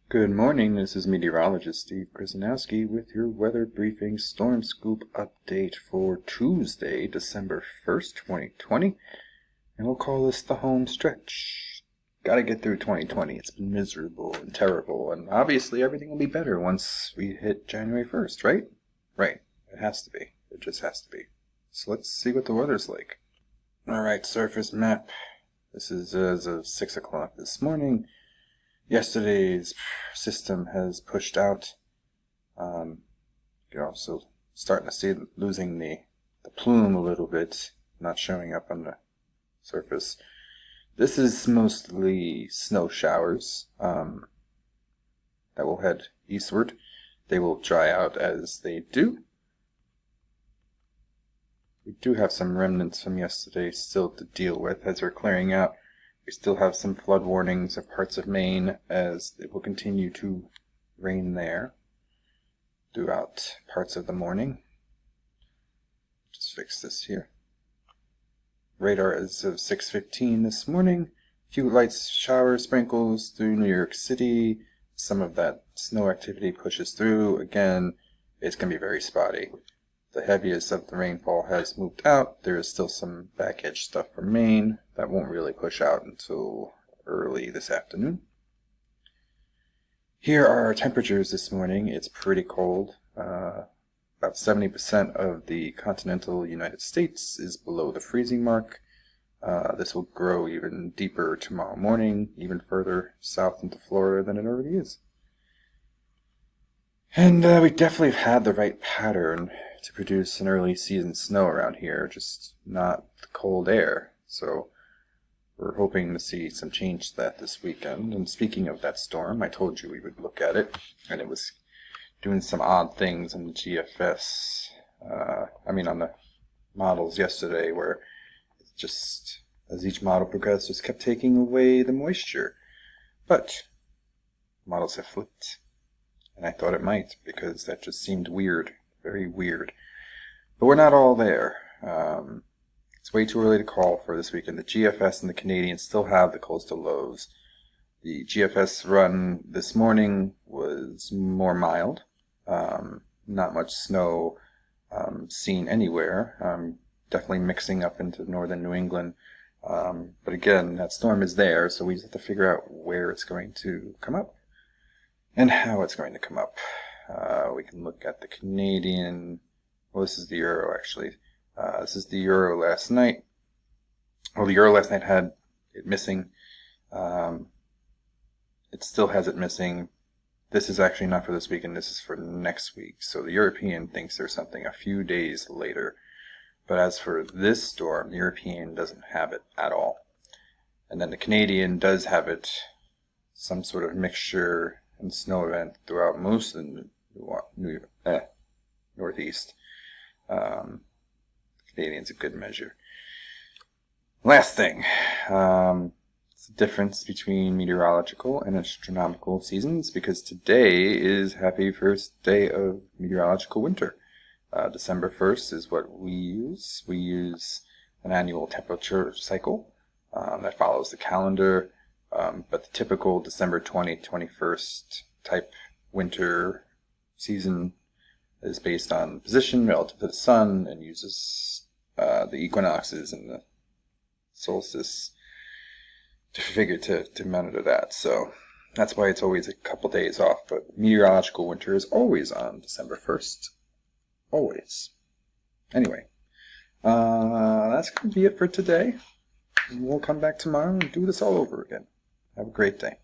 Good morning, this is meteorologist Steve Krasinowski with your weather briefing storm scoop update for Tuesday, December 1st, 2020. And we'll call this the home stretch. Gotta get through 2020. It's been miserable and terrible, and obviously everything will be better once we hit January 1st, right? Right. It has to be. It just has to be. So let's see what the weather's like. Alright, surface map. This is as of 6 o'clock this morning. Yesterday's system has pushed out. You're also starting to see losing the plume a little bit, not showing up on the surface. This is mostly snow showers that will head eastward. They will dry out as they do. We do have some remnants from yesterday still to deal with as we're clearing out. We still have some flood warnings of parts of Maine as it will continue to rain there throughout parts of the morning. Just fix this here. Radar is of 6:15 this morning. A few light shower sprinkles through New York City. Some of that snow activity pushes through. Again, it's going to be very spotty. The heaviest of the rainfall has moved out. There is still some back edge stuff from Maine that won't really push out until early this afternoon. Here are our temperatures this morning. It's pretty cold. About 70% of the continental United States is below the freezing mark. This will grow even deeper tomorrow morning, even further south into Florida than it already is. And we definitely have had the right pattern to produce an early season snow around here, just not the cold air. So we're hoping to see some change to that this weekend. And speaking of that storm, I told you we would look at it, and it was doing some odd things in the GFS. On the models yesterday, where it just, as each model progressed, just kept taking away the moisture. But models have flipped. And I thought it might, because that just seemed weird. Very weird. But we're not all there. It's way too early to call for this weekend. The GFS and the Canadian still have the coastal lows. The GFS run this morning was more mild. Not much snow seen anywhere. Definitely mixing up into northern New England. But again, that storm is there, so we just have to figure out where it's going to come up and how it's going to come up. We can look at the Canadian. Well, this is the Euro, actually. This is the Euro last night. Well, the Euro last night had it missing. It still has it missing. This is actually not for this weekend. This is for next week. So the European thinks there's something a few days later. But as for this storm, the European doesn't have it at all. And then the Canadian does have it, some sort of mixture and snow event throughout most of the Northeast. Canadian's a good measure. Last thing, it's the difference between meteorological and astronomical seasons, because today is happy first day of meteorological winter. December 1st is what we use. We use an annual temperature cycle that follows the calendar. But the typical December 21st type winter season is based on position relative to the sun and uses the equinoxes and the solstice to monitor that. So that's why it's always a couple days off. But meteorological winter is always on December 1st. Always. Anyway, that's going to be it for today. We'll come back tomorrow and do this all over again. Have a great day.